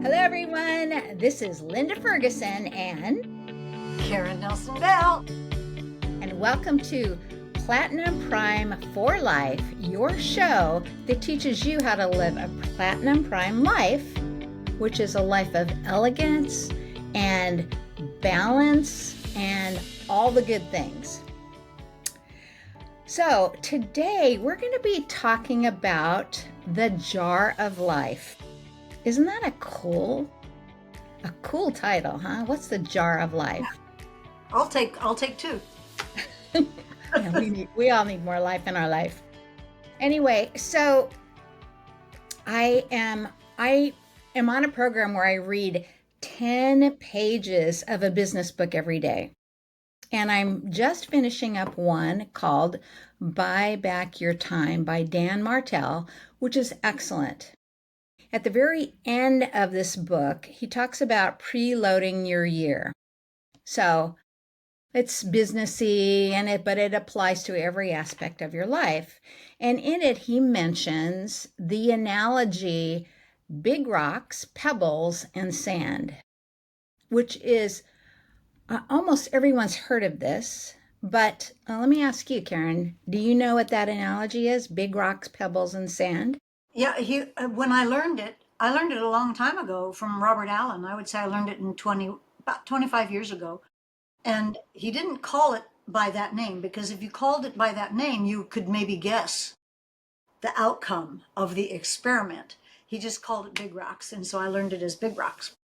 Hello, everyone. This is Linda Ferguson Karen Nelson Bell. and welcome to Platinum Prime for Life, your show that teaches you how to live a Platinum Prime life, which is a life of elegance and balance and all the good things. So, today we're going to be talking about the jar of life. Isn't that a cool title, huh? What's the jar of life? I'll take two. Yeah, we all need more life in our life. Anyway, so I am on a program where I read 10 pages of a business book every day. And I'm just finishing up one called Buy Back Your Time by Dan Martell, which is excellent. At the very end of this book, he talks about preloading your year. So it's businessy but it applies to every aspect of your life. And in it, he mentions the analogy big rocks, pebbles, and sand, which is almost everyone's heard of this. But let me ask you, Karen, do you know what that analogy is? Big rocks, pebbles, and sand? Yeah, when I learned it a long time ago from Robert Allen. I would say I learned it in about 25 years ago. And he didn't call it by that name because if you called it by that name, you could maybe guess the outcome of the experiment. He just called it big rocks, and so I learned it as big rocks.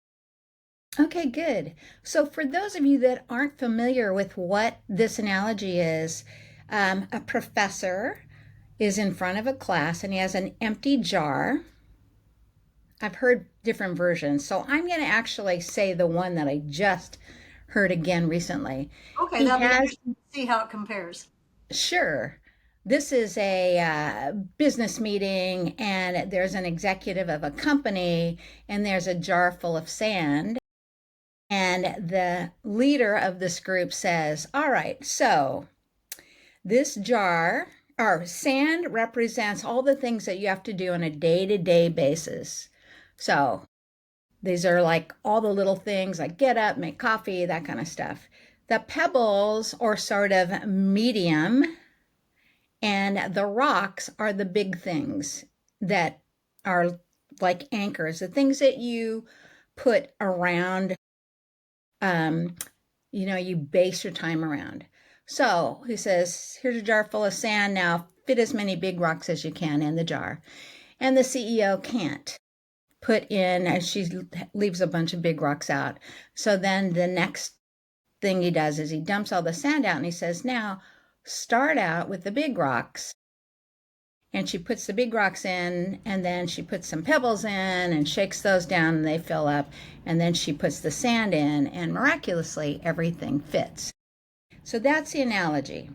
Okay, good. So, for those of you that aren't familiar with what this analogy is, a professor is in front of a class and he has an empty jar. I've heard different versions, so I'm going to actually say the one that I just heard again recently. Okay, He that'll be has, interesting to see how it compares. sure, this is a business meeting, and there's an executive of a company, and there's a jar full of sand. And the leader of this group says, all right, so this jar or sand represents all the things that you have to do on a day-to-day basis. So these are like all the little things like get up, make coffee, that kind of stuff. The pebbles are sort of medium, and the rocks are the big things that are like anchors, the things that you put around, um, you base your time around. So he says, here's a jar full of sand. Now fit as many big rocks as you can in the jar. And the CEO can't put in, as she leaves a bunch of big rocks out. So then the next thing he does is he dumps all the sand out and he says, now start out with the big rocks. And she puts the big rocks in, and then she puts some pebbles in and shakes those down and they fill up. And then she puts the sand in, and miraculously, everything fits. So that's the analogy.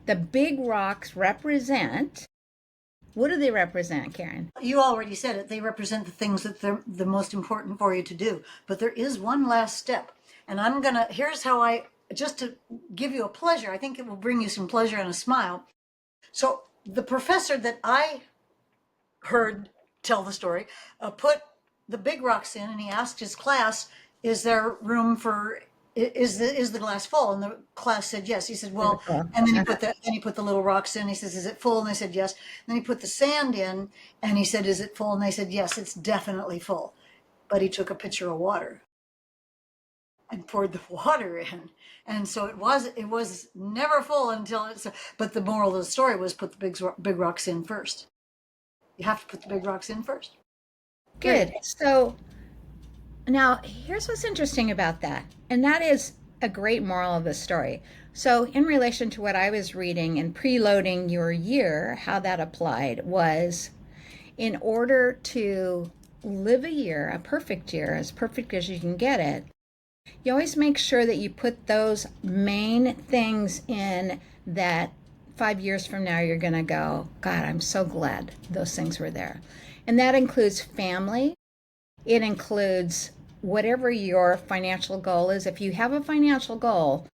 The big rocks represent, what do they represent, Karen? You already said it. They represent the things that they're the most important for you to do. But there is one last step. And here's how just to give you a pleasure, I think it will bring you some pleasure and a smile. So the professor that I heard tell the story put the big rocks in, and he asked his class, is there room for, is the glass full? And the class said yes. He said, well, and then he put the little rocks in. He says, is it full? And they said yes. And then he put the sand in, and he said, is it full? And they said yes, it's definitely full. But he took a pitcher of water and poured the water in, and so it was never full until it's. But the moral of the story was put the big rocks in first. You have to put the big rocks in first. Period. Good. So now here's what's interesting about that, and that is a great moral of the story. So, in relation to what I was reading and preloading your year, how that applied was in order to live a year, a perfect year, as perfect as you can get it, you always make sure that you put those main things in that 5 years from now you're going to go, God, I'm so glad those things were there. And that includes family. It includes whatever your financial goal is. If you have a financial goal,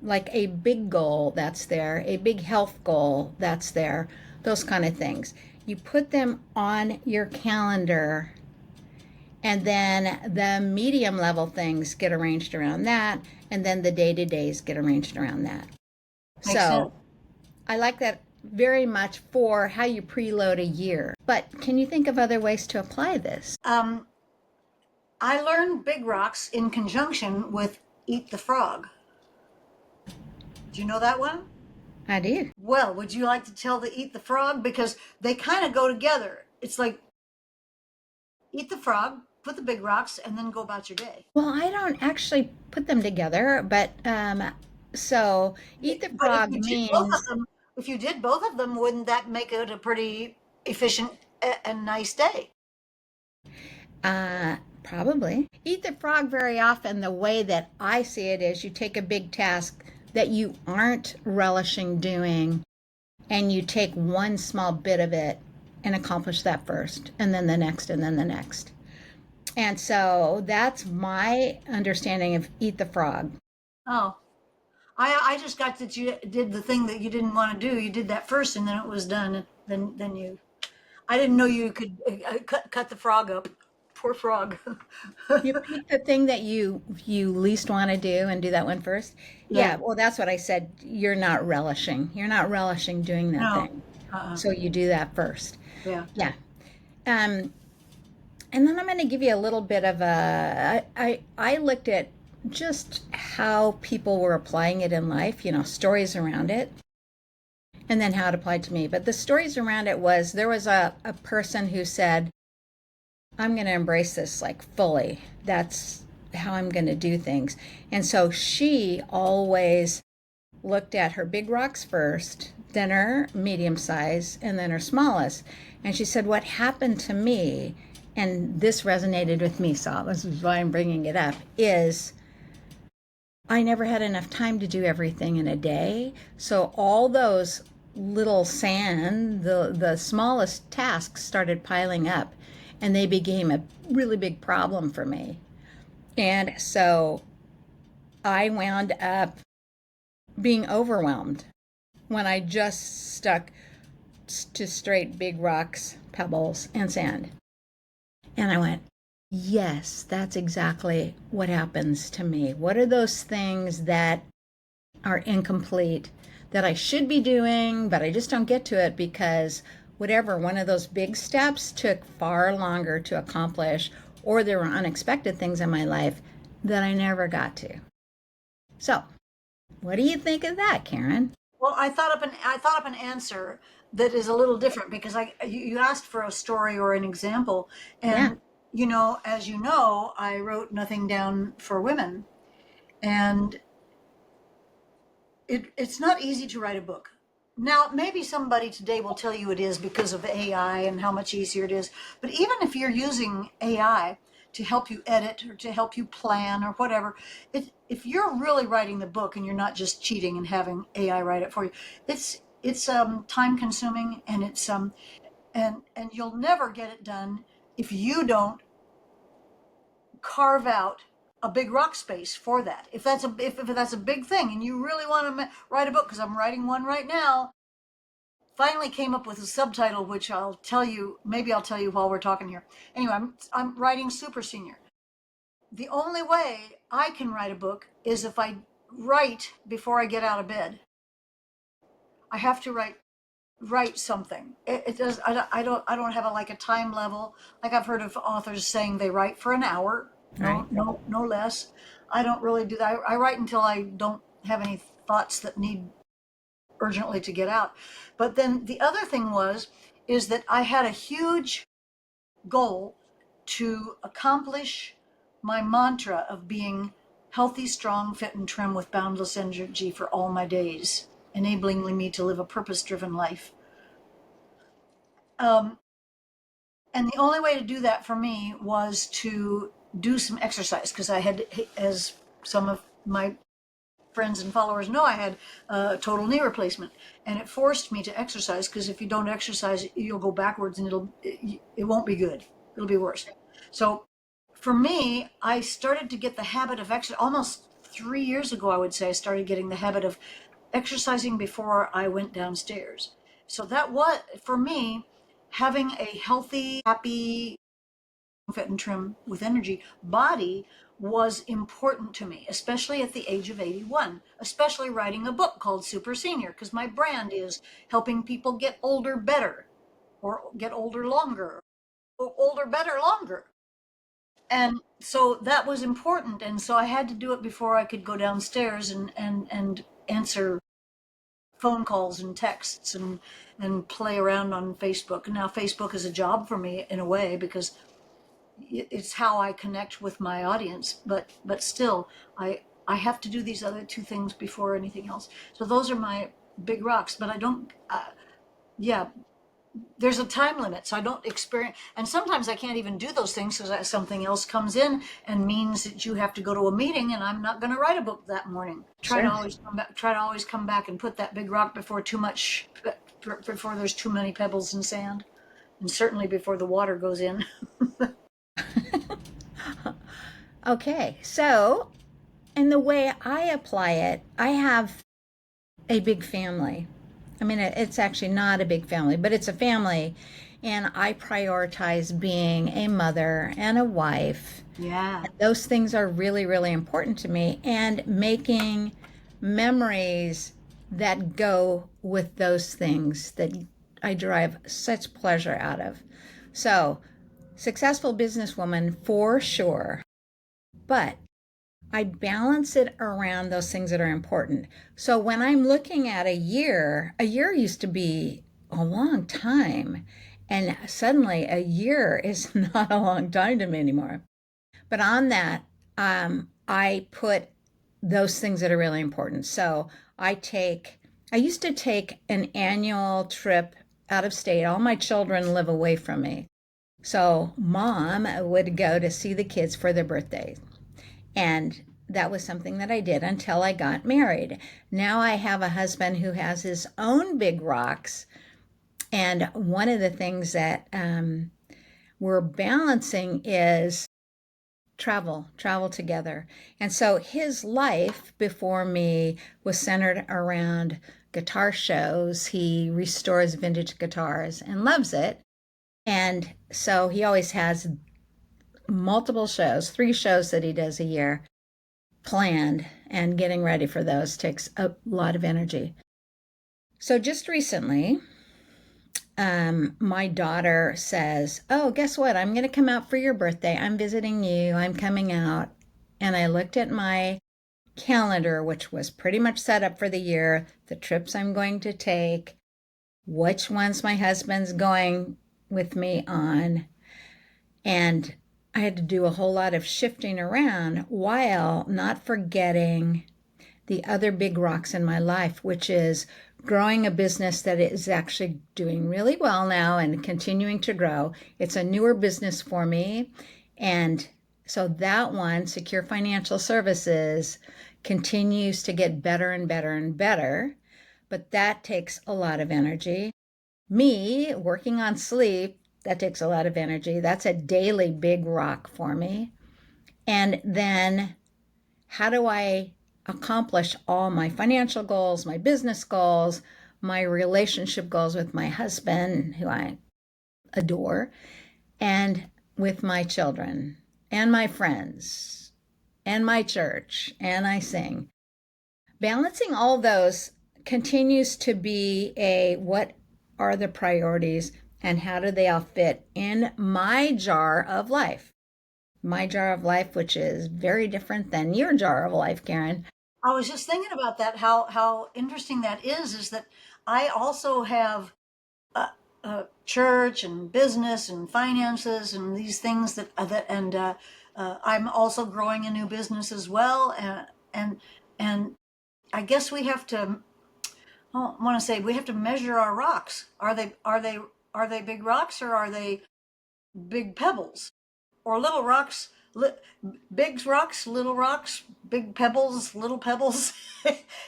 like a big goal that's there, a big health goal that's there, those kind of things, you put them on your calendar And then the medium level things get arranged around that. And then the day to days get arranged around that. Makes sense. So I like that very much for how you preload a year. But can you think of other ways to apply this? Um, I learned Big Rocks in conjunction with Eat the Frog. Do you know that one? I do. Well, would you like to tell the Eat the Frog? Because they kind of go together. It's like eat the frog, put the big rocks, and then go about your day. Well, I don't actually put them together, but so eat the But frog means if you did both of them, wouldn't that make it a pretty efficient and nice day? probably. Eat the frog very often, the way that I see it is you take a big task that you aren't relishing doing and you take one small bit of it and accomplish that first, and then the next, and then the next. And so that's my understanding of eat the frog. Oh, I just got that you did the thing that you didn't want to do. You did that first, and then it was done. And then you. I didn't know you could cut the frog up. Poor frog. You pick the thing that you least want to do and do that one first. Yeah. Yeah, well, that's what I said. You're not relishing. You're not relishing doing that No. thing. Uh-uh. So you do that first. Yeah. Yeah. Um, and then I'm going to give you a little bit of I looked at just how people were applying it in life, stories around it, and then how it applied to me. But the stories around it was there was a person who said, I'm going to embrace this like fully. That's how I'm going to do things. And so she always looked at her big rocks first, then her medium size, and then her smallest. And she said, what happened to me, and this resonated with me, so this is why I'm bringing it up, is I never had enough time to do everything in a day. So all those little the smallest tasks started piling up, and they became a really big problem for me. And so I wound up being overwhelmed when I just stuck to straight big rocks, pebbles, and sand. And I went, yes, that's exactly what happens to me. What are those things that are incomplete that I should be doing, but I just don't get to it because whatever, one of those big steps took far longer to accomplish, or there were unexpected things in my life that I never got to. So, what do you think of that, Karen? Well, I thought up an answer that is a little different because you asked for a story or an example, Yeah. and as you know, I wrote Nothing Down for Women, and it's not easy to write a book. Now, maybe somebody today will tell you it is because of AI and how much easier it is. But even if you're using AI to help you edit or to help you plan or whatever, if you're really writing the book and you're not just cheating and having AI write it for you, it's time consuming, and and you'll never get it done if you don't carve out a big rock space for that. If that's a big thing and you really want to write a book, because I'm writing one right now, finally came up with a subtitle, which I'll tell you, maybe I'll tell you while we're talking here. Anyway, I'm writing Super Senior. The only way I can write a book is if I write before I get out of bed. I have to write something. It does. I don't have like a time level. Like I've heard of authors saying they write for an hour. Right. No less. I don't really do that. I write until I don't have any thoughts that need urgently to get out. But then the other thing is that I had a huge goal to accomplish my mantra of being healthy, strong, fit, and trim with boundless energy for all my days, enabling me to live a purpose-driven life. Um, and the only way to do that for me was to do some exercise because I had, as some of my friends and followers know, I had a total knee replacement, and it forced me to exercise because if you don't exercise, you'll go backwards and it won't be good. It'll be worse. So for me, I started to get the habit of exercise almost 3 years ago. I would say I started getting the habit of exercising before I went downstairs. So that was for me having a healthy, happy fit and trim with energy. Body was important to me, especially at the age of 81, especially writing a book called Super Senior, because my brand is helping people get older better, or get older longer, or older better longer. And so that was important. And so I had to do it before I could go downstairs and answer phone calls and texts and play around on Facebook. Now Facebook is a job for me in a way, because it's how I connect with my audience. But still, I have to do these other two things before anything else. So those are my big rocks. But I don't. Yeah, there's a time limit, so I don't experience. And sometimes I can't even do those things because something else comes in and means that you have to go to a meeting, and I'm not going to write a book that morning. Try to Sure. always come back. Try to always come back and put that big rock before too much. Before there's too many pebbles and sand, and certainly before the water goes in. Okay, so in the way I apply it, I have a big family. I mean, it's actually not a big family, but it's a family. And I prioritize being a mother and a wife. Yeah. And those things are really, really important to me. And making memories that go with those things that I derive such pleasure out of. So, successful businesswoman for sure. But I balance it around those things that are important. So when I'm looking at a year used to be a long time. And suddenly a year is not a long time to me anymore. But on that, I put those things that are really important. So I used to take an annual trip out of state. All my children live away from me. So mom would go to see the kids for their birthdays. And that was something that I did until I got married. Now I have a husband who has his own big rocks. And one of the things that we're balancing is travel together. And so his life before me was centered around guitar shows. He restores vintage guitars and loves it. And so he always has multiple shows, 3 shows that he does a year planned, and getting ready for those takes a lot of energy. So just recently, my daughter says, "Oh, guess what? I'm going to come out for your birthday. I'm visiting you. I'm coming out." And I looked at my calendar, which was pretty much set up for the year, the trips I'm going to take, which ones my husband's going with me on. And I had to do a whole lot of shifting around while not forgetting the other big rocks in my life, which is growing a business that is actually doing really well now and continuing to grow. It's a newer business for me. And so that one, Secure Financial Services, continues to get better and better and better. But that takes a lot of energy. Me working on sleep, that takes a lot of energy. That's a daily big rock for me. And then how do I accomplish all my financial goals, my business goals, my relationship goals with my husband, who I adore, and with my children and my friends and my church, and I sing. Balancing all those continues to be a what are the priorities and how do they all fit in my jar of life? My jar of life, which is very different than your jar of life, Karen. I was just thinking about that. How interesting that is that I also have church and business and finances and these things that and I'm also growing a new business as well. And I guess we have to. I want to say we have to measure our rocks. Are they big rocks, or are they big pebbles, or little rocks? Big rocks, little rocks, big pebbles, little pebbles.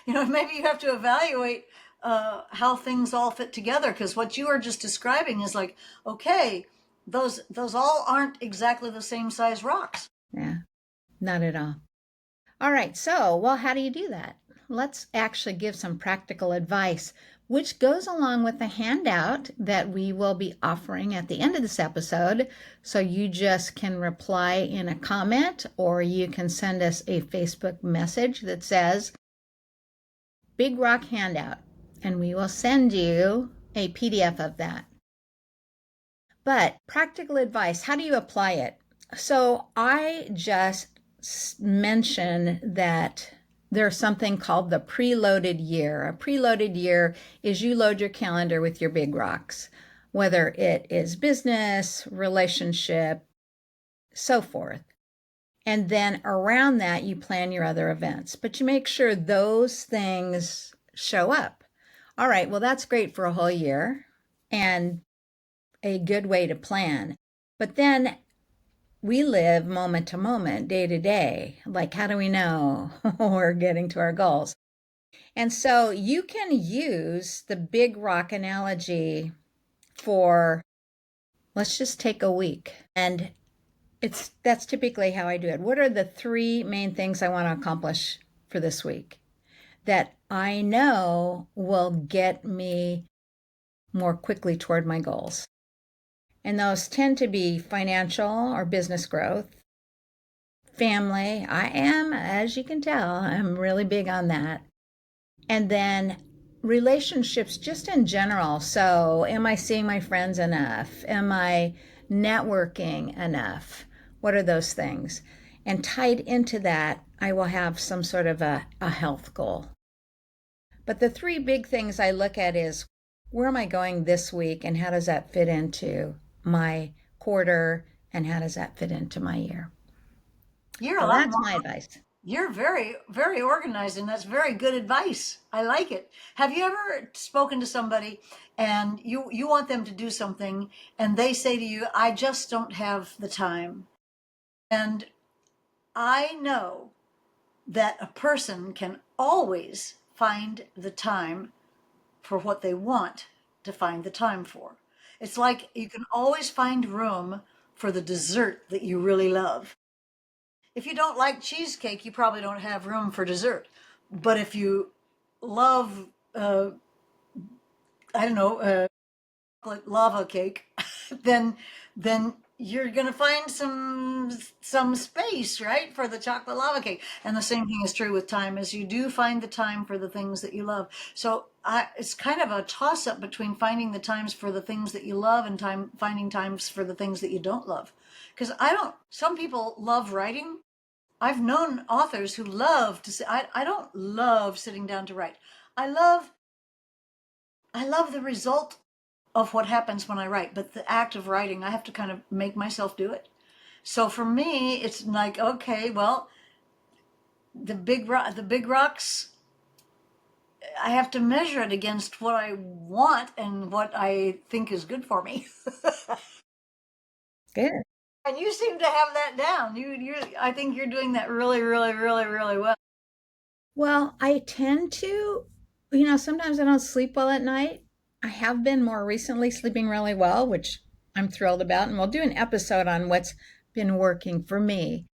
Maybe you have to evaluate how things all fit together, because what you are just describing is like, okay, those all aren't exactly the same size rocks. Yeah, not at all. All right, so, well, how do you do that? Let's actually give some practical advice which goes along with the handout that we will be offering at the end of this episode. So you just can reply in a comment, or you can send us a Facebook message that says Big Rock Handout, and we will send you a PDF of that. But practical advice, how do you apply it? So I just mentioned that there's something called the preloaded year. A preloaded year is you load your calendar with your big rocks, whether it is business, relationship, so forth. And then around that, you plan your other events, but you make sure those things show up. All right, well, that's great for a whole year and a good way to plan. But then we live moment to moment, day to day. Like, how do we know we're getting to our goals? And so you can use the big rock analogy for, let's just take a week. And that's typically how I do it. What are the three main things I want to accomplish for this week that I know will get me more quickly toward my goals? And those tend to be financial or business growth, family. I am, as you can tell, I'm really big on that. And then relationships just in general. So, am I seeing my friends enough? Am I networking enough? What are those things? And tied into that, I will have some sort of a health goal. But the three big things I look at is where am I going this week and how does that fit into my quarter and how does that fit into my year? You're a So lot that's more. my advice. You're very, very organized, and that's very good advice. I like it. Have you ever spoken to somebody and you want them to do something, and they say to you, "I just don't have the time." And I know that a person can always find the time for what they want to find the time for. It's like you can always find room for the dessert that you really love. If you don't like cheesecake, you probably don't have room for dessert. But if you love, I don't know, lava cake, then you're gonna find some space, right, for the chocolate lava cake. And the same thing is true with time, is you do find the time for the things that you love. So it's kind of a toss up between finding the times for the things that you love and finding times for the things that you don't love. Because I don't. Some people love writing. I've known authors who love to say, I don't love sitting down to write. I love I love the result of what happens when I write, but the act of writing, I have to kind of make myself do it. So for me, it's like, okay, well, the big rocks, I have to measure it against what I want and what I think is good for me. Good. And you seem to have that down. I think you're doing that really, really, really, really well. Well, I tend to, sometimes I don't sleep well at night. I have been more recently sleeping really well, which I'm thrilled about. And we'll do an episode on what's been working for me.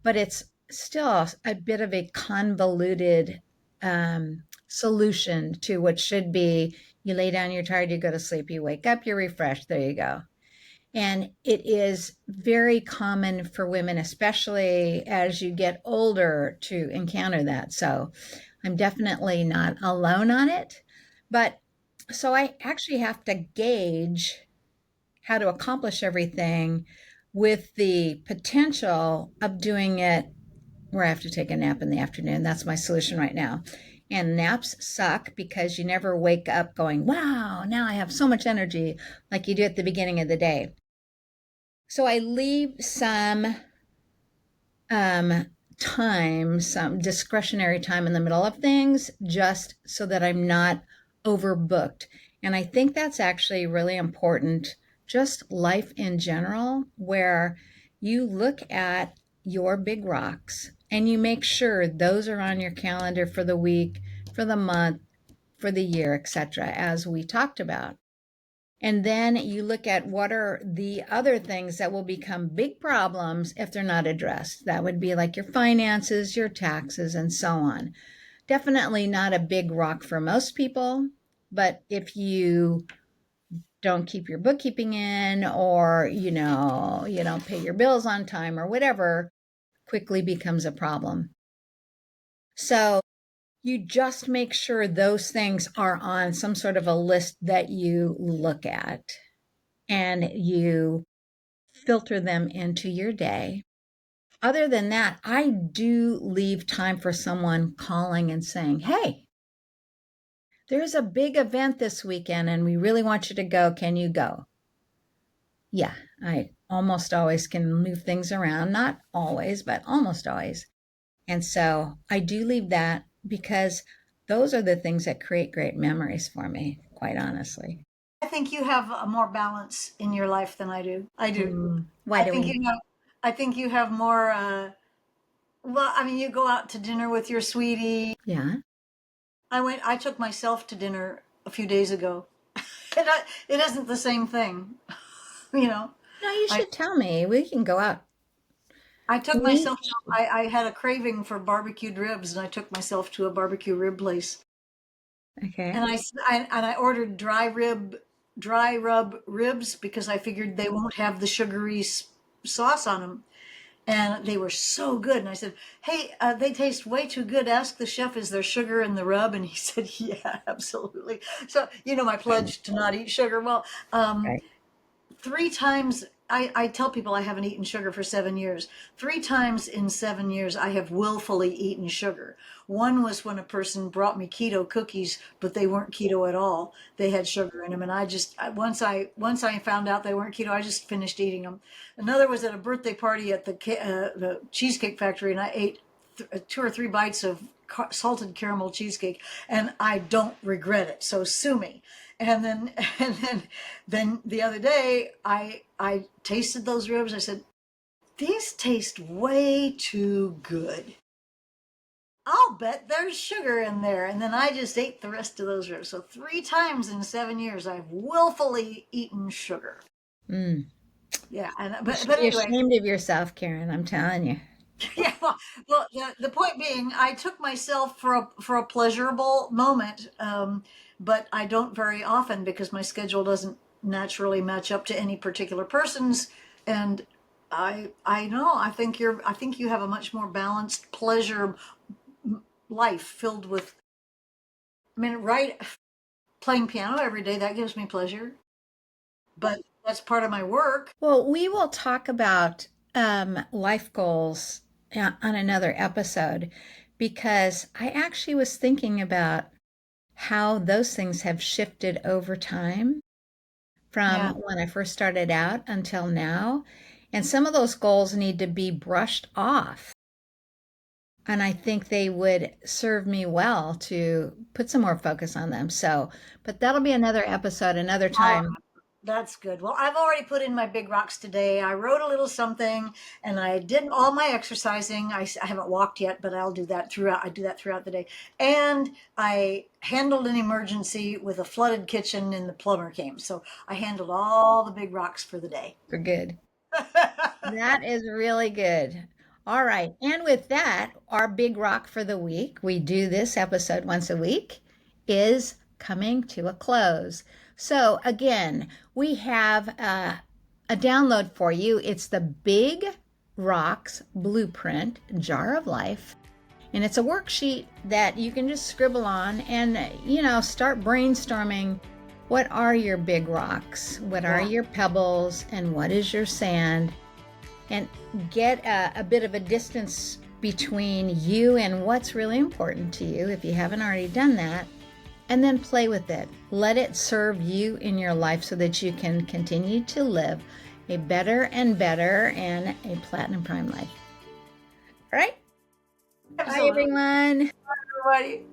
But it's still a bit of a convoluted solution to what should be you lay down, you're tired, you go to sleep, you wake up, you're refreshed, there you go. And it is very common for women, especially as you get older, to encounter that. So I'm definitely not alone on it. But so I actually have to gauge how to accomplish everything with the potential of doing it where I have to take a nap in the afternoon. That's my solution right now. And naps suck because you never wake up going, wow, now I have so much energy like you do at the beginning of the day. So I leave some time, some discretionary time in the middle of things, just so that I'm not overbooked. And I think that's actually really important, just life in general, where you look at your big rocks and you make sure those are on your calendar for the week, for the month, for the year, etc., as we talked about. And then you look at what are the other things that will become big problems if they're not addressed. That would be like your finances, your taxes, and so on. Definitely not a big rock for most people, But if you don't keep your bookkeeping in, or you don't pay your bills on time or whatever, quickly becomes a problem. So you just make sure those things are on some sort of a list that you look at, and you filter them into your day. Other than that, I do leave time for someone calling and saying, "Hey, there's a big event this weekend and we really want you to go. Can you go?" Yeah, I almost always can move things around. Not always, but almost always. And so I do leave that, because those are the things that create great memories for me, quite honestly. I think you have a more balance in your life than I do. I do. Why I do think we? you have. I think you have more. Well, I mean, you go out to dinner with your sweetie. Yeah. I went. I took myself to dinner a few days ago. It isn't the same thing, you know. No, you I should tell me. We can go out. I took We, myself. I had a craving for barbecued ribs, and I took myself to a barbecue rib place. okay. And I ordered dry rub ribs because I figured they won't have the sugary sauce on them. And they were so good. And I said, "Hey, they taste way too good. Ask the chef, is there sugar in the rub?" And he said, "Yeah, absolutely." So, my pledge to not eat sugar. Well, Right. 3 times, I tell people I haven't eaten sugar for 7 years. 3 times in 7 years, I have willfully eaten sugar. One was when a person brought me keto cookies, but they weren't keto at all. They had sugar in them, and once I found out they weren't keto, I just finished eating them. Another was at a birthday party at the Cheesecake Factory, and I ate 2 or 3 bites of salted caramel cheesecake, and I don't regret it. So sue me. And then and then the other day I tasted those ribs. I said, "These taste way too good. I'll bet there's sugar in there." And then I just ate the rest of those ribs. So 3 times in 7 years I've willfully eaten sugar. Mm. Yeah, and You but should but be anyway, ashamed of yourself, Karen. I'm telling you. yeah. Well, the point being, I took myself for a pleasurable moment, but I don't very often because my schedule doesn't naturally match up to any particular person's, and I know I think you have a much more balanced pleasure life filled with. I mean, right, playing piano every day, that gives me pleasure, but that's part of my work. Well, we will talk about life goals on another episode, because I actually was thinking about how those things have shifted over time from Yeah. when I first started out until now. And some of those goals need to be brushed off. And I think they would serve me well to put some more focus on them. So, but that'll be another episode, another Oh, time. that's good. Well, I've already put in my big rocks today. I wrote a little something, and I did all my exercising. I haven't walked yet, but I'll do that throughout. I do that throughout the day. And I handled an emergency with a flooded kitchen, and the plumber came. So I handled all the big rocks for the day. For good. That is really good. All right. And with that, our big rock for the week, we do this episode once a week, is coming to a close. So, again, we have a download for you. It's the Big Rocks Blueprint Jar of Life. And it's a worksheet that you can just scribble on and, start brainstorming. What are your big rocks? What are Yeah. your pebbles? And what is your sand? And get a bit of a distance between you and what's really important to you, if you haven't already done that. And then play with it. Let it serve you in your life so that you can continue to live a better and better and a platinum prime life. All right. Bye, Absolutely. everyone. Everybody.